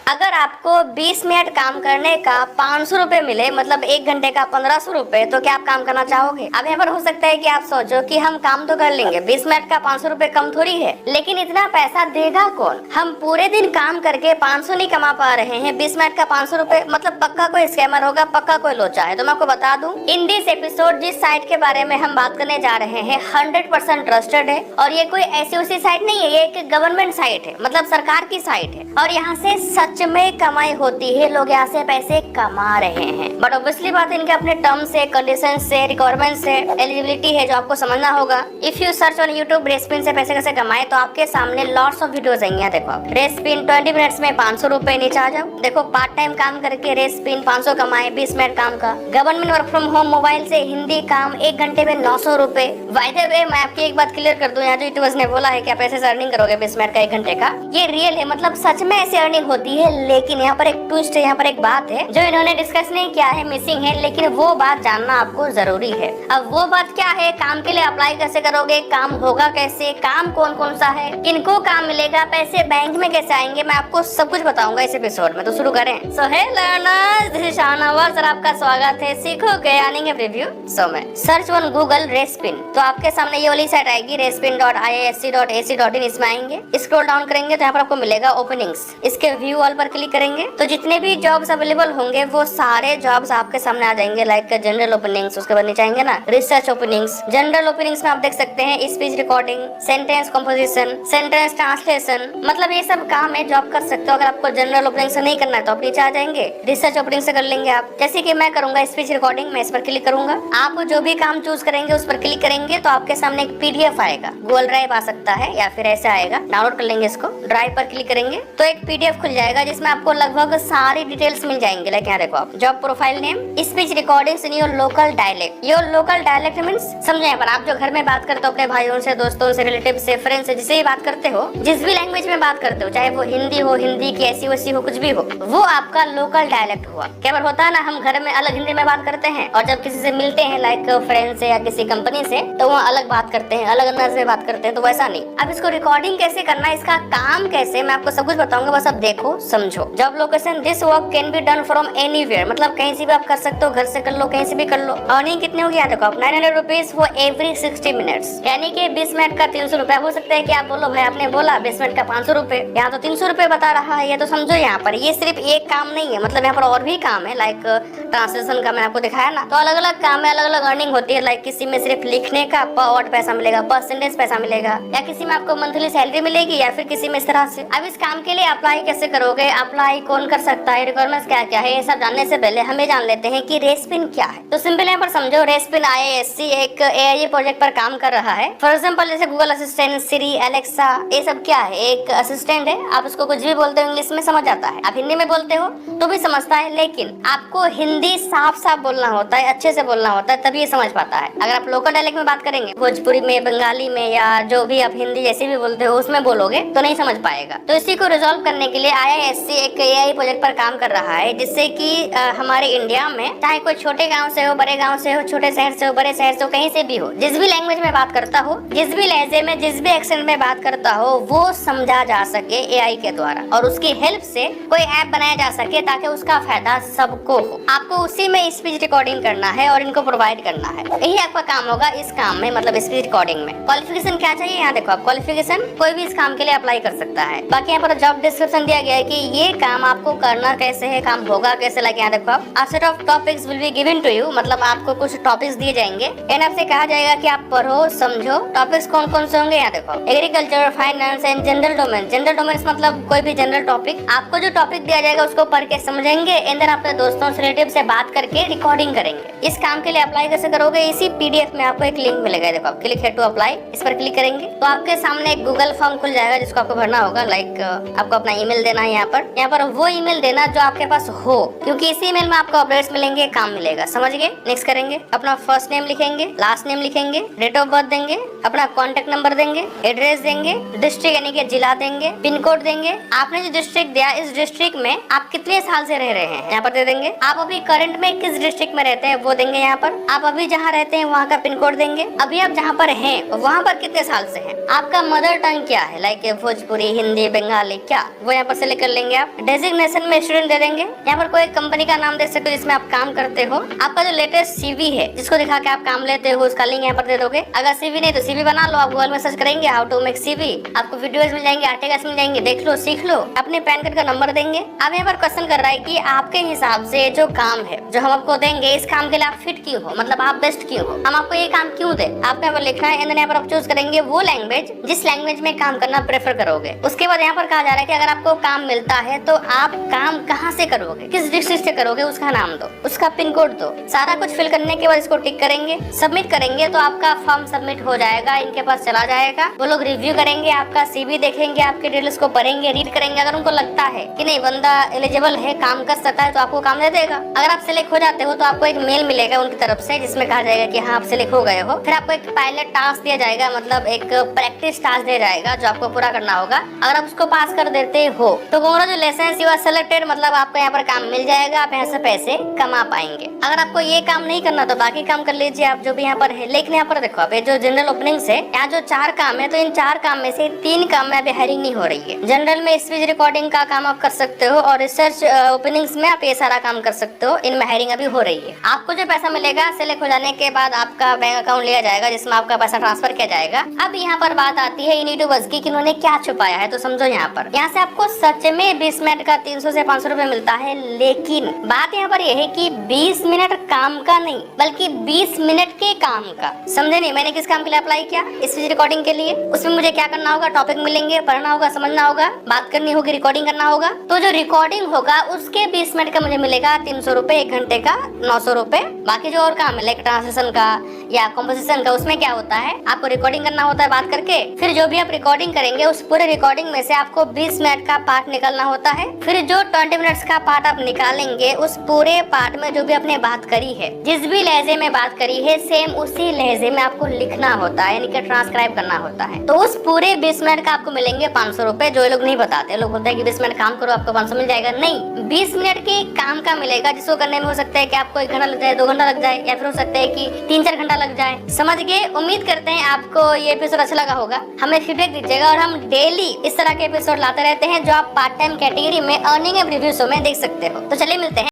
अगर आपको 20 मिनट काम करने का 500 रुपए मिले, मतलब 1 घंटे का 1500 रुपए, तो क्या आप काम करना चाहोगे? अब यहाँ पर हो सकता है कि आप सोचो कि हम काम तो कर लेंगे, 20 मिनट का 500 रुपए कम थोड़ी है, लेकिन इतना पैसा देगा कौन? हम पूरे दिन काम करके 500 नहीं कमा पा रहे हैं, 20 मिनट का 500 रुपए, मतलब पक्का कोई स्कैमर होगा, पक्का कोई लोचा है। तो मैं आपको बता दूं, इन दिस एपिसोड जिस साइट के बारे में हम बात करने जा रहे हैं 100% ट्रस्टेड है, और ये कोई ऐसी वैसी साइट नहीं है, ये एक गवर्नमेंट साइट है, मतलब सरकार की साइट है, और यहाँ से सच में कमाई होती है, लोग यहाँ से पैसे कमा रहे हैं। बट ऑब्वियसली बात है, इनके अपने टर्म्स से, कंडीशन से, रिक्वायरमेंट से, एलिजिबिलिटी है जो आपको समझना होगा। If you search on YouTube respin से पैसे कैसे कमाए, तो आपके सामने लॉट्स ऑफ वीडियोस आएंगे। देखो रेस्पिन 20 मिनट्स में 500 रुपए, नीचे आ जाओ, देखो पार्ट टाइम काम करके रेस्पिन 500 कमाए 20 मिनट काम का। Government work from home mobile से हिंदी काम 1 घंटे में 900 रुपए। बाय द वे मैं आपकी एक बात क्लियर कर दूं, यहाँ जो यूट्यूबर्स ने बोला है कि आप ऐसे अर्निंग करोगे 20 मिनट का 1 घंटे का, ये रियल है, मतलब सच में ऐसी अर्निंग होती है। लेकिन यहाँ पर एक ट्विस्ट है, यहाँ पर एक बात है जो इन्होंने डिस्कस नहीं किया है, मिसिंग है, लेकिन वो बात जानना आपको जरूरी है। अब वो बात क्या है, काम के लिए अप्लाई कैसे करोगे, काम होगा कैसे, काम कौन कौन सा है, किनको काम मिलेगा, पैसे बैंक में कैसे आएंगे, मैं आपको सब कुछ बताऊंगा इस एपिसोड में। तो शुरू करें। So hey learners, this is Shahnawaz और आपका स्वागत है सीखोगे अर्निंग रिव्यू। सो मैं सर्च ऑन गूगल रेस्पिन, तो आपके सामने ये वाली साइट आएगी respin.iisc.ac.in, इसमें आएंगे, स्क्रॉल डाउन करेंगे तो यहाँ पर आपको मिलेगा ओपनिंग्स। इसके व्यू ऑल पर क्लिक करेंगे तो जितने भी जॉब्स अवेलेबल होंगे वो सारे जॉब्स आपके सामने आ जाएंगे। लाइक जनरल ओपनिंग्स, उसके बाद नीचे आएंगे ना रिसर्च ओपनिंग्स। जनरल ओपनिंग्स में आप देख सकते हैं speech recording, sentence composition, sentence translation, मतलब ये सब काम है जो आप कर सकते हो। अगर आपको जनरल ओपनिंग से नहीं करना है तो आप नीचे आ जाएंगे, रिसर्च ओपनिंग से कर लेंगे आप। जैसे कि मैं करूंगा स्पीच रिकॉर्डिंग, मैं इस पर क्लिक करूंगा। आप जो भी काम चूज करेंगे उस पर क्लिक करेंगे तो आपके सामने एक पीडीएफ आएगा, गूगल ड्राइव आ सकता है या फिर ऐसे आएगा, डाउनलोड कर लेंगे इसको। ड्राइव पर क्लिक करेंगे तो एक पीडीएफ खुल जाएगा जिसमें आपको लगभग सारी डिटेल्स मिल जाएंगे। लाइक यहाँ देखो आप, job profile name, speech recordings in your local dialect. Your local dialect means समझे, यहाँ पर आप जो घर में बात करते हो अपने भाइयों से, दोस्तों से, रिलेटिव से, फ्रेंड से, जिससे भी बात करते हो, जिस भी लैंग्वेज में बात करते हो, चाहे वो हिंदी हो, हिंदी की ऐसी वैसी हो, कुछ भी हो, वो आपका लोकल डायलेक्ट हुआ। क्या बार होता है ना, हम घर में अलग हिंदी में बात करते हैं और जब किसी से मिलते हैं लाइक फ्रेंड से या किसी कंपनी से, तो वो अलग बात करते हैं, अलग अंदाज में बात करते हैं। तो वैसा नहीं। अब इसको रिकॉर्डिंग कैसे करना है, इसका काम कैसे, मैं आपको सब कुछ बताऊंगा, बस अब देखो समझो। Job location, this work can be done from anywhere, मतलब कहीं से भी आप कर सकते हो, घर से कर लो, कहीं से भी कर लो। अर्निंग कितने होगी यहाँ देखो आप, 900 रुपीज फॉर एवरी 60 मिनट्स, यानी कि 20 मिनट का 300 रुपया। हो सकता है कि आप बोलो भाई आपने बोला 20 मिनट का 500 रुपए, यहाँ तो 300 रुपए बता रहा है। ये तो समझो यहाँ पर ये सिर्फ एक काम नहीं है, मतलब यहाँ पर और भी काम है। लाइक ट्रांसलेशन का मैंने आपको दिखाया ना, तो अलग अलग काम है, अलग अलग अर्निंग होती है। लाइक किसी में सिर्फ लिखने का पर वर्ड पैसा मिलेगा, पर सेंटेंस पैसा मिलेगा, या किसी में आपको मंथली सैलरी मिलेगी, या फिर किसी में इस तरह से। अब इस काम के लिए अप्लाई कैसे करोगे, अप्लाई कौन कर सकता है, रिक्वायरमेंट्स क्या क्या है, ये सब जानने से पहले हमें जान लेते हैं कि रेस्पिन क्या है। तो सिंपल यहाँ पर समझो, रेस्पिन आईआईएससी एक एआई प्रोजेक्ट पर काम कर रहा है। फॉर एग्जांपल जैसे गूगल असिस्टेंट, सिरी, एलेक्सा, ये सब क्या है, एक असिस्टेंट है। आप उसको कुछ भी बोलते हो इंग्लिश में समझ आता है, आप हिंदी में बोलते हो तो भी समझता है, लेकिन आपको हिंदी साफ साफ बोलना होता है, अच्छे से बोलना होता है, तभी ये समझ पाता है। अगर आप लोकल डायलेक्ट में बात करेंगे, भोजपुरी में, बंगाली में, या जो भी आप हिंदी जैसे भी बोलते हो उसमें बोलोगे तो नहीं समझ पाएगा। तो इसी को रिजॉल्व करने के लिए आईआईएससी एक एआई प्रोजेक्ट पर काम कर रहा है, जिससे कि हमारे इंडिया में चाहे कोई छोटे गांव से हो, बड़े गांव से हो, छोटे शहर से हो, बड़े शहर से हो, कहीं से भी हो, जिस भी लैंग्वेज में बात करता हो, जिस भी लहजे में, जिस भी एक्सेंट में बात करता हो, वो समझा जा सके एआई के द्वारा, और उसकी हेल्प से कोई ऐप बनाया जा सके ताकि उसका फायदा सबको हो। आपको उसी में स्पीच रिकॉर्डिंग करना है और इनको प्रोवाइड करना है, यही आपका काम होगा इस काम में, मतलब स्पीच रिकॉर्डिंग में। क्वालिफिकेशन क्या चाहिए, यहाँ देखो आप, क्वालिफिकेशन कोई भी इस काम के लिए अप्लाई कर सकता है। बाकी यहाँ पर जॉब डिस्क्रिप्शन दिया गया है कि ये काम आपको करना कैसे है, काम होगा कैसे। लाइक यहाँ देखो आप, a set of topics will be given to you, मतलब आपको कुछ टॉपिक्स दिए जाएंगे एंड आपसे कहा जाएगा कि आप पढ़ो, समझो। टॉपिक्स कौन कौन से होंगे, यहाँ देखो, agriculture, finance and general domain. General domain मतलब कोई भी जनरल टॉपिक, आपको जो टॉपिक दिया जाएगा उसको पढ़ के समझेंगे एंड देन अपने दोस्तों से, रिलेटिव से बात करके रिकॉर्डिंग करेंगे। इस काम के लिए अप्लाई कैसे करोगे, इसी पीडीएफ में आपको एक लिंक मिलेगा, देखो आप, क्लिक हियर टू अप्लाई, इस पर क्लिक करेंगे तो आपके सामने एक गूगल फॉर्म खुल जाएगा जिसको आपको भरना होगा। लाइक आपको अपना ईमेल देना है, यहाँ पर वो ईमेल देना जो आपके पास हो, क्योंकि इसी ईमेल में आपको अपडेट्स मिलेंगे, काम मिलेगा, समझ गए। नेक्स्ट करेंगे, अपना फर्स्ट नेम लिखेंगे, लास्ट नेम लिखेंगे, डेट ऑफ बर्थ देंगे, अपना कॉन्टेक्ट नंबर देंगे, एड्रेस देंगे, डिस्ट्रिक्ट यानी कि जिला देंगे, पिन कोड देंगे। आपने जो डिस्ट्रिक्ट दिया, इस डिस्ट्रिक्ट में आप कितने साल से रह रहे हैं यहाँ पर दे देंगे। आप अभी करंट में किस डिस्ट्रिक्ट में रहते हैं वो देंगे यहाँ पर। आप अभी जहाँ रहते हैं वहाँ का पिन कोड देंगे। अभी आप जहाँ पर हैं वहाँ पर कितने साल से हैं। आपका मदर टंग क्या है, लाइक भोजपुरी, हिंदी, बंगाली, क्या वो यहाँ पर सिलेक्ट कर लेंगे आप। डेजिग्नेशन में स्टूडेंट दे देंगे। यहाँ पर कोई कंपनी का नाम दे सकते हो जिसमें आप काम करते हो। आपका जो लेटेस्ट CV है जिसको दिखा के आप काम लेते हो उसका लिंक यहाँ पर दे दोगे। अगर CV नहीं तो CV बना लो। आप गूगल में सर्च करेंगे हाउ टू मेक CV, आपको वीडियोस मिल जाएंगे, आर्टिकल्स मिल जाएंगे, देख लो, सीख लो। अपने पैन कार्ड का नंबर देंगे। अब यहाँ पर क्वेश्चन कर रहा है कि आपके हिसाब से जो काम है जो हम आपको देंगे इस काम के लिए आप फिट क्यों हो, मतलब आप बेस्ट क्यों हो, हम आपको ये काम क्यों दे, आपको यहाँ पर लिखना है। यहाँ पर आप चूज करेंगे वो लैंग्वेज जिस लैंग्वेज में काम करना प्रेफर करोगे। उसके बाद यहाँ पर कहा जा रहा है कि अगर आपको काम मिलता है तो आप काम कहाँ से करोगे, किस डिस्ट्रिक्ट से करोगे, उसका नाम दो, उसका पिन कोड दो। सारा कुछ फिल करने के बाद इसको टिक करेंगे, सबमिट करेंगे तो आपका फॉर्म सबमिट हो जाएगा, इनके पास चला जाएगा। वो लोग रिव्यू करेंगे, आपका CV देखेंगे, आपके डिटेल्स को पढ़ेंगे, रीड करेंगे। अगर उनको लगता है कि नहीं बंदा एलिजिबल है, काम कर सकता है, तो आपको काम दे देगा। अगर आप सिलेक्ट हो जाते हो तो आपको एक मेल मिलेगा उनकी तरफ से जिसमें कहा जाएगा कि हाँ आप सिलेक्ट हो गए हो। फिर आपको एक पायलट टास्क दिया जाएगा, मतलब एक प्रैक्टिस टास्क दिया जाएगा जो आपको पूरा करना होगा। अगर आप उसको पास कर देते हो तो कांग्रेचुलेशंस, यू आर सिलेक्टेड, मतलब आपको यहाँ पर काम मिल जाएगा, आप यहाँ से पैसे कमा पाएंगे। अगर आपको ये काम नहीं करना तो बाकी काम कर लीजिए आप जो भी यहाँ पर है। लेकिन यहाँ पर देखो, आप ये जो जनरल ओपनिंग्स है, यहाँ जो 4 काम है तो इन 4 काम में से 3 काम में अभी हायरिंग नहीं हो रही है। जनरल में स्पीच रिकॉर्डिंग का काम आप कर सकते हो और रिसर्च ओपनिंग्स में आप ये सारा काम कर सकते हो। इनमें हायरिंग अभी हो रही है। आपको जो पैसा मिलेगा सिलेक्ट हो जाने के बाद आपका बैंक अकाउंट लिया जाएगा जिसमें आपका पैसा ट्रांसफर किया जाएगा। अब यहाँ पर बात आती है यूनिट्यूबर्स की कि इन्होंने क्या छुपाया है, तो समझो यहाँ पर। यहाँ से आपको सच में 20 मिनट का 300 से 500 रुपए मिलता है। लेकिन बात यहाँ पर यह है कि 20 मिनट काम का नहीं बल्कि 20 मिनट के काम का। समझे नहीं? मैंने किस काम के लिए अप्लाई किया? स्पीच रिकॉर्डिंग के लिए। उसमें मुझे क्या करना होगा, टॉपिक मिलेंगे, पढ़ना होगा, समझना होगा, बात करनी होगी, रिकॉर्डिंग करना होगा। तो जो रिकॉर्डिंग होगा उसके 20 मिनट का मुझे मिलेगा 300 रुपए, 1 घंटे का 900 रुपए। बाकी जो और काम है लाइक ट्रांसलेशन का या कॉम्पोजिशन का, उसमें क्या होता है, आपको रिकॉर्डिंग करना होता है बात करके। फिर जो भी आप रिकॉर्डिंग करेंगे उस पूरे रिकॉर्डिंग में से आपको 20 मिनट का पार्ट निकालना होता है। फिर जो 20 मिनट्स का पार्ट आप निकालेंगे उस पूरे पार्ट में जो भी आपने बात करी है, जिस भी लहजे में बात करी है, सेम उसी लहजे में आपको लिखना होता है, यानी कि ट्रांसक्राइब करना होता है। तो उस पूरे 20 मिनट का आपको मिलेंगे 500 रुपए। जो ये लोग नहीं बताते, लोग बोलते हैं कि 20 मिनट काम करो आपको 500 मिल जाएगा। नहीं, 20 मिनट के काम का मिलेगा जिसको करने में हो सकता है कि आपको 1 घंटा लग जाए, 2 घंटा लग जाए, या फिर हो सकता है कि 3-4 घंटा लग जाए। समझ गए? उम्मीद करते हैं आपको ये एपिसोड अच्छा लगा होगा। हमें फीडबैक दीजिएगा और हम डेली इस तरह के एपिसोड लाते रहते हैं जो आप पार्ट टाइम कैटेगरी में अर्निंग एंड रिव्यू शो में देख सकते हो। तो चलिए मिलते हैं।